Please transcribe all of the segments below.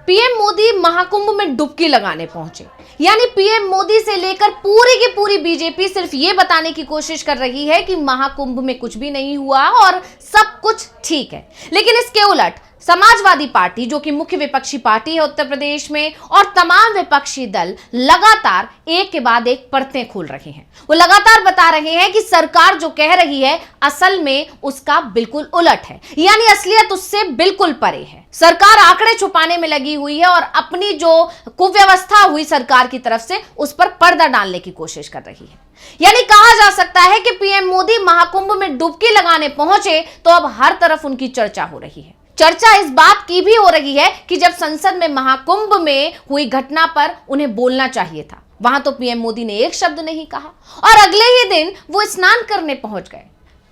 PM Modi Mahakumbh में डुबकी लगाने पहुंचे। यानी पीएम मोदी से लेकर पूरी की पूरी बीजेपी सिर्फ ये बताने की कोशिश कर रही है कि महाकुंभ में कुछ भी नहीं हुआ और सब कुछ ठीक है। लेकिन इसके उलट समाजवादी पार्टी, जो कि मुख्य विपक्षी पार्टी है उत्तर प्रदेश में, और तमाम विपक्षी दल लगातार एक के बाद एक परतें खोल रहे हैं। वो लगातार बता रहे हैं कि सरकार जो कह रही है असल में उसका बिल्कुल उलट है, यानी असलियत उससे बिल्कुल परे है। सरकार आंकड़े छुपाने में लगी हुई है और अपनी जो कुव्यवस्था हुई सरकार की तरफ से उस पर पर्दा डालने की कोशिश कर रही है। यानी कहा जा सकता है कि पीएम मोदी महाकुंभ में डुबकी लगाने पहुंचे तो अब हर तरफ उनकी चर्चा हो रही है। चर्चा इस बात की भी हो रही है कि जब संसद में महाकुंभ में हुई घटना पर उन्हें बोलना चाहिए था, वहां तो पीएम मोदी ने एक शब्द नहीं कहा और अगले ही दिन वो स्नान करने पहुंच गए।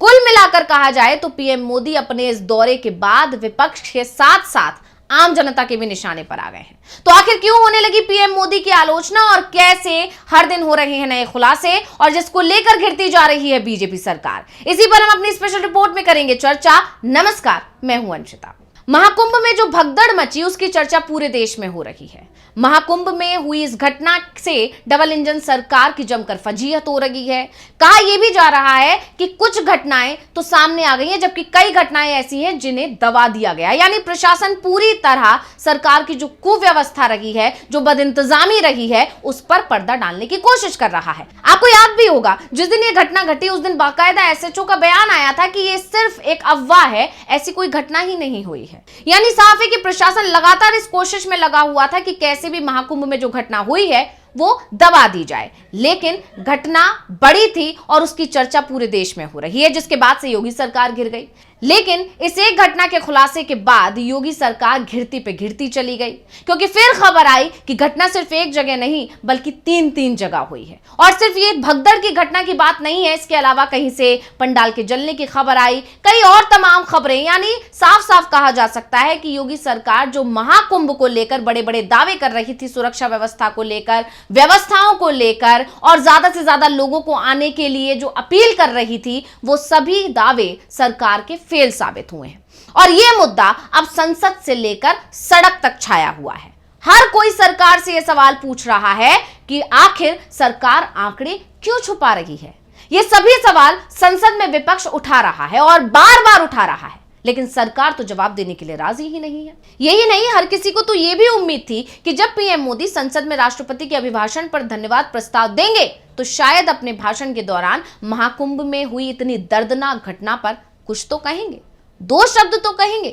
कुल मिलाकर कहा जाए तो पीएम मोदी अपने इस दौरे के बाद विपक्ष के साथ साथ आम जनता के भी निशाने पर आ गए हैं। तो आखिर क्यों होने लगी पीएम मोदी की आलोचना और कैसे हर दिन हो रहे हैं नए खुलासे और जिसको लेकर घिरती जा रही है बीजेपी सरकार, इसी पर हम अपनी स्पेशल रिपोर्ट में करेंगे चर्चा। नमस्कार, मैं हूं अंशिता। महाकुंभ में जो भगदड़ मची उसकी चर्चा पूरे देश में हो रही है। महाकुंभ में हुई इस घटना से डबल इंजन सरकार की जमकर फजीहत हो रही है। कहा यह भी जा रहा है कि कुछ घटनाएं तो सामने आ गई हैं, जबकि कई घटनाएं ऐसी हैं जिन्हें दबा दिया गया। यानी प्रशासन पूरी तरह सरकार की जो कुव्यवस्था रही है, जो बदइंतजामी रही है, उस पर पर्दा डालने की कोशिश कर रहा है। आपको याद भी होगा जिस दिन ये घटना घटी उस दिन बाकायदा एसएचओ का बयान आया था कि ये सिर्फ एक अफवाह है, ऐसी कोई घटना ही नहीं हुई है। यानी साफ है कि प्रशासन लगातार इस कोशिश में लगा हुआ था कि कैसे भी महाकुंभ में जो घटना हुई है वो दबा दी जाए। लेकिन घटना बड़ी थी और उसकी चर्चा पूरे देश में हो रही है, जिसके बाद से योगी सरकार घिर गई। लेकिन इस एक घटना के खुलासे के बाद योगी सरकार घिरती पे घिरती चली गई, क्योंकि फिर खबर आई कि घटना सिर्फ एक जगह नहीं बल्कि तीन जगह हुई है। और सिर्फ ये भगदड़ की घटना की बात नहीं है, इसके अलावा कहीं से पंडाल के जलने की खबर आई, कई और तमाम खबरें। यानी साफ साफ कहा जा सकता है कि योगी सरकार जो महाकुंभ को लेकर बड़े बड़े दावे कर रही थी, सुरक्षा व्यवस्था को लेकर, व्यवस्थाओं को लेकर और ज्यादा से ज्यादा लोगों को आने के लिए जो अपील कर रही थी, वो सभी दावे सरकार के फेल साबित हुए हैं। और यह मुद्दा अब संसद से लेकर सड़क तक छाया हुआ है। हर कोई सरकार से यह सवाल पूछ रहा है कि आखिर सरकार आंकड़े क्यों छुपा रही है। ये सभी सवाल संसद में विपक्ष उठा रहा है और बार बार उठा रहा है, लेकिन सरकार तो जवाब देने के लिए राजी ही नहीं है। यही नहीं, हर किसी को तो यह भी उम्मीद थी कि जब पीएम मोदी संसद में राष्ट्रपति के अभिभाषण पर धन्यवाद प्रस्ताव देंगे तो शायद अपने भाषण के दौरान महाकुंभ में हुई इतनी दर्दनाक घटना पर कुछ तो कहेंगे, दो शब्द तो कहेंगे।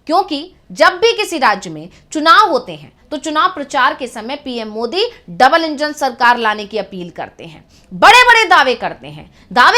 क्योंकि जब भी किसी राज्य में चुनाव होते हैं तो चुनाव प्रचार के समय पीएम मोदी डबल इंजन सरकार लाने की अपील करते हैं, बड़े बड़े दावे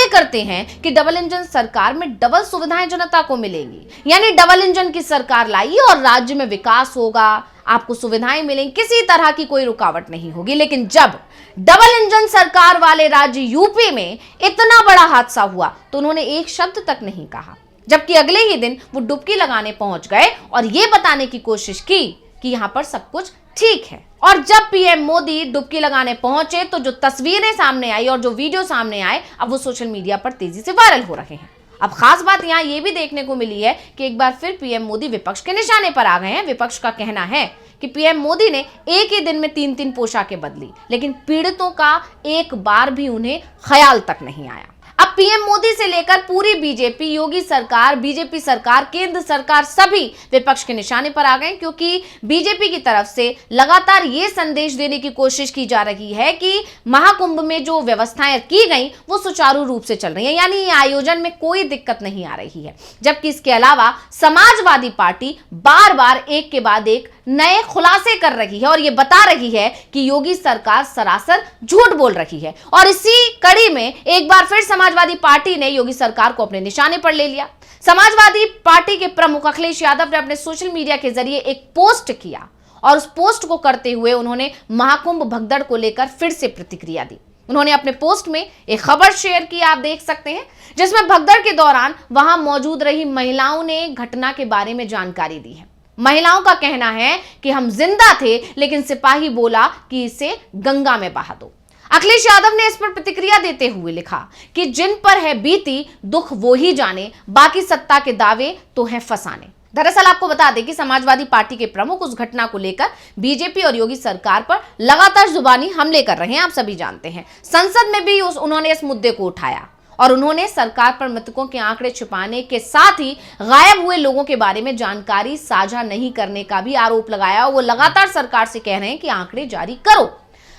करते हैं कि डबल इंजन सरकार में डबल सुविधाएं जनता को मिलेंगी। यानी डबल इंजन की सरकार लाइए और राज्य में विकास होगा, आपको सुविधाएं मिलेंगी, किसी तरह की कोई रुकावट नहीं होगी। लेकिन जब डबल इंजन सरकार वाले राज्य यूपी में इतना बड़ा हादसा हुआ तो उन्होंने एक शब्द तक नहीं कहा, जबकि अगले ही दिन वो डुबकी लगाने पहुंच गए और ये बताने की कोशिश की कि यहां पर सब कुछ ठीक है। और जब पीएम मोदी डुबकी लगाने पहुंचे तो जो तस्वीरें सामने आई और जो वीडियो सामने आए, अब वो सोशल मीडिया पर तेजी से वायरल हो रहे हैं। अब खास बात यहां ये भी देखने को मिली है कि एक बार फिर पीएम मोदी विपक्ष के निशाने पर आ गए हैं। विपक्ष का कहना है कि पीएम मोदी ने एक ही दिन में तीन पोशाकें बदली, लेकिन पीड़ितों का एक बार भी उन्हें ख्याल तक नहीं आया। अब पीएम मोदी से लेकर पूरी बीजेपी, योगी सरकार, बीजेपी सरकार, केंद्र सरकार सभी विपक्ष के निशाने पर आ गए, क्योंकि बीजेपी की तरफ से लगातार ये संदेश देने की कोशिश की जा रही है कि महाकुंभ में जो व्यवस्थाएं की गई वो सुचारू रूप से चल रही है, यानी आयोजन में कोई दिक्कत नहीं आ रही है। जबकि इसके अलावा समाजवादी पार्टी बार बार एक के बाद एक नए खुलासे कर रही है और ये बता रही है कि योगी सरकार सरासर झूठ बोल रही है। और इसी कड़ी में एक बार फिर समाजवादी पार्टी ने योगी सरकार को अपने निशाने पर ले लिया। समाजवादी पार्टी के प्रमुख अखिलेश यादव ने अपने सोशल मीडिया के जरिए एक पोस्ट किया और उस पोस्ट को करते हुए उन्होंने महाकुंभ भगदड़ को लेकर फिर से प्रतिक्रिया दी। उन्होंने अपने पोस्ट में एक खबर शेयर की, आप देख सकते हैं, जिसमें भगदड़ के दौरान वहां मौजूद रही महिलाओं ने घटना के बारे में जानकारी दी है। महिलाओं का कहना है कि हम जिंदा थे लेकिन सिपाही बोला कि इसे गंगा में बहा दो। अखिलेश यादव ने इस पर प्रतिक्रिया देते हुए लिखा कि जिन पर है बीती दुख वो ही जाने, बाकी सत्ता के दावे तो हैं फसाने। दरअसल आपको बता दें कि समाजवादी पार्टी के प्रमुख उस घटना को लेकर बीजेपी और योगी सरकार पर लगातार जुबानी हमले कर रहे हैं, आप सभी जानते हैं। संसद में भी उन्होंने इस मुद्दे को उठाया और उन्होंने सरकार पर मृतकों के आंकड़े छुपाने के साथ ही गायब हुए लोगों के बारे में जानकारी साझा नहीं करने का भी आरोप लगाया। वो लगातार सरकार से कह रहे हैं कि आंकड़े जारी करो।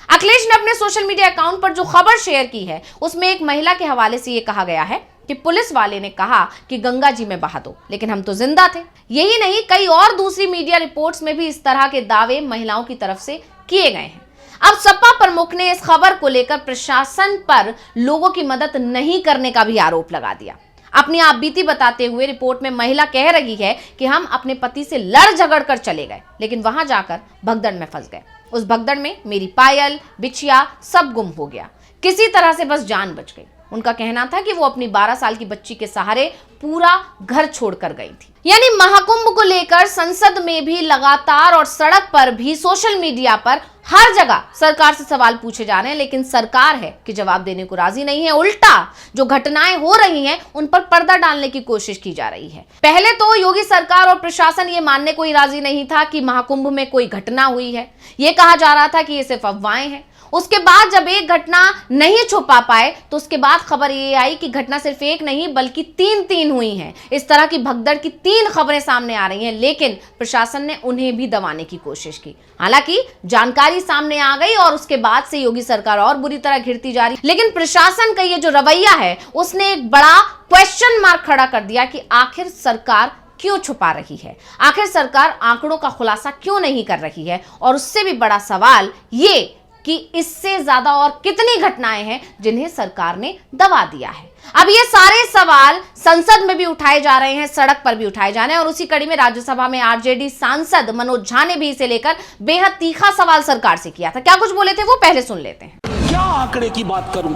अखिलेश ने अपने सोशल मीडिया अकाउंट पर जो खबर शेयर की है उसमें एक महिला के हवाले से यह कहा गया है कि पुलिस वाले ने कहा कि गंगा जी में बहा दो, लेकिन हम तो जिंदा थे। यही नहीं, कई और दूसरी मीडिया रिपोर्ट्स में भी इस तरह के दावे महिलाओं की तरफ से किए गए हैं। अब सपा प्रमुख ने इस खबर को लेकर प्रशासन पर लोगों की मदद नहीं करने का भी आरोप लगा दिया। अपनी आपबीती बताते हुए रिपोर्ट में महिला कह रही है कि हम अपने पति से लड़ झगड़ कर चले गए, लेकिन वहां जाकर भगदड़ में फंस गए। उस भगदड़ में मेरी पायल, बिछिया सब गुम हो गया। किसी तरह से बस जान बच गई। उनका कहना था कि वो अपनी 12 साल की बच्ची के सहारे पूरा घर छोड़कर गई थी। यानी महाकुंभ को लेकर संसद में भी लगातार और सड़क पर भी, सोशल मीडिया पर, हर जगह सरकार से सवाल पूछे जा रहे हैं, लेकिन सरकार है कि जवाब देने को राजी नहीं है। उल्टा जो घटनाएं हो रही हैं उन पर पर्दा डालने की कोशिश की जा रही है। पहले तो योगी सरकार और प्रशासन ये मानने को ही राजी नहीं था कि महाकुंभ में कोई घटना हुई है। ये कहा जा रहा था कि ये सिर्फ अफवाहें हैं। उसके बाद जब एक घटना नहीं छुपा पाए तो उसके बाद खबर ये आई कि घटना सिर्फ एक नहीं बल्कि तीन हुई हैं। इस तरह की भगदड़ की 3 खबरें सामने आ रही हैं, लेकिन प्रशासन ने उन्हें भी दबाने की कोशिश की। हालांकि जानकारी सामने आ गई और उसके बाद से योगी सरकार और बुरी तरह घिरती जा रही, लेकिन प्रशासन का ये जो रवैया है उसने एक बड़ा क्वेश्चन मार्क खड़ा कर दिया कि आखिर सरकार क्यों छुपा रही है, आखिर सरकार आंकड़ों का खुलासा क्यों नहीं कर रही है। और उससे भी बड़ा सवाल ये कि इससे ज्यादा और कितनी घटनाएं हैं जिन्हें सरकार ने दबा दिया है। अब ये सारे सवाल संसद में भी उठाए जा रहे हैं, सड़क पर भी उठाए जा रहे हैं और उसी कड़ी में राज्यसभा में आरजेडी सांसद मनोज झा ने भी इसे लेकर बेहद तीखा सवाल सरकार से किया था। क्या कुछ बोले थे वो पहले सुन लेते हैं। क्या आंकड़े की बात करूं,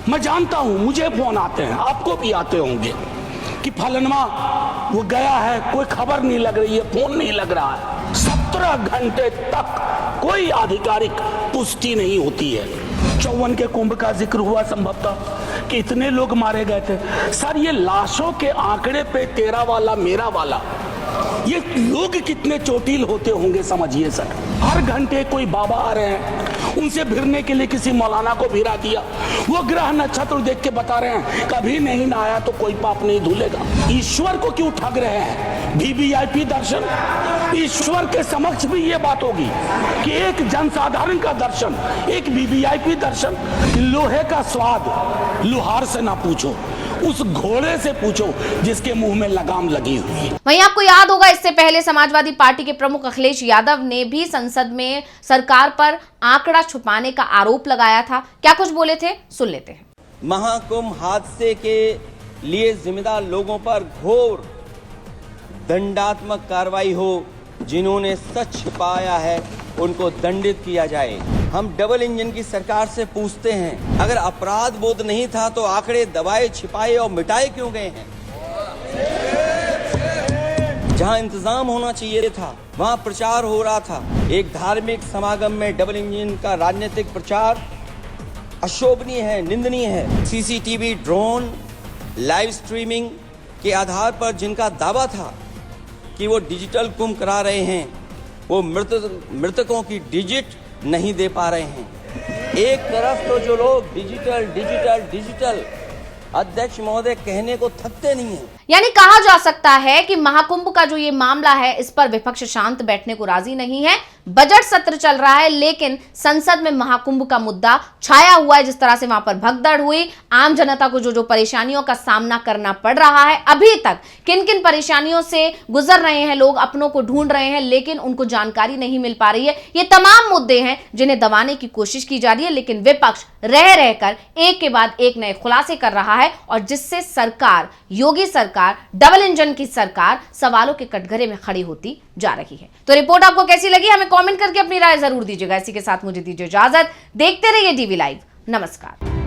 मैं जानता हूं मुझे फोन आते हैं, आपको भी आते होंगे कि फलनवा वो गया है, कोई खबर नहीं लग रही है, फोन नहीं लग रहा है। 17 घंटे तक कोई आधिकारिक पुष्टि नहीं होती है। 54 के कुंभ का जिक्र हुआ संभवतः कि इतने लोग मारे गए थे। सर ये लाशों के आंकड़े पे तेरा वाला मेरा वाला, ये लोग कितने चोटिल होते होंगे समझिए सर। हर घंटे कोई बाबा आ रहे हैं, उनसे भिड़ने के लिए किसी मौलाना को भिड़ा दिया, वो ग्रह नक्षत्र देख के बता रहे हैं कभी नहीं नहाया तो कोई पाप नहीं धुलेगा। ईश्वर को क्यों ठग रहे हैं? वीवीआईपी दर्शन, ईश्वर के समक्ष भी ये बात होगी कि एक जनसाधारण का दर्शन, एक वीवीआईपी दर्शन। लोहे का स्वाद लोहार से ना पूछो, उस घोड़े से पूछो जिसके मुंह में लगाम लगी हुई है। वहीं आपको याद होगा इससे पहले समाजवादी पार्टी के प्रमुख अखिलेश यादव ने भी संसद में सरकार पर आंकड़ा छुपाने का आरोप लगाया था। क्या कुछ बोले थे सुन लेते हैं। महाकुंभ हादसे के लिए जिम्मेदार लोगों पर घोर दंडात्मक कार्रवाई हो, जिन्होंने सच छिपाया है उनको दंडित किया जाए। हम डबल इंजन की सरकार से पूछते हैं, अगर अपराध बोध नहीं था तो आंकड़े दबाए, छिपाए और मिटाए क्यों गए हैं? जहां इंतजाम होना चाहिए था वहां प्रचार हो रहा था। एक धार्मिक समागम में डबल इंजन का राजनीतिक प्रचार अशोभनीय है, निंदनीय है। सीसीटीवी, ड्रोन, लाइव स्ट्रीमिंग के आधार पर जिनका दावा था कि वो डिजिटल कुंभ करा रहे हैं, वो मृतकों की डिजिट नहीं दे पा रहे हैं। एक तरफ तो जो लोग डिजिटल अध्यक्ष महोदय कहने को थकते नहीं हैं। यानी कहा जा सकता है कि महाकुंभ का जो ये मामला है इस पर विपक्ष शांत बैठने को राजी नहीं है। बजट सत्र चल रहा है लेकिन संसद में महाकुंभ का मुद्दा छाया हुआ है। जिस तरह से वहां पर भगदड़ हुई, आम जनता को जो परेशानियों का सामना करना पड़ रहा है, अभी तक किन किन परेशानियों से गुजर रहे हैं लोग, अपनों को ढूंढ रहे हैं लेकिन उनको जानकारी नहीं मिल पा रही है। ये तमाम मुद्दे हैं जिन्हें दबाने की कोशिश की जा रही है, लेकिन विपक्ष रह रहकर एक के बाद एक नए खुलासे कर रहा है और जिससे सरकार, योगी सरकार, डबल इंजन की सरकार सवालों के कटघरे में खड़ी होती जा रही है। तो रिपोर्ट आपको कैसी लगी हमें कमेंट करके अपनी राय जरूर दीजिएगा। इसी के साथ मुझे दीजिए इजाजत। देखते रहिए डीवी लाइव। नमस्कार।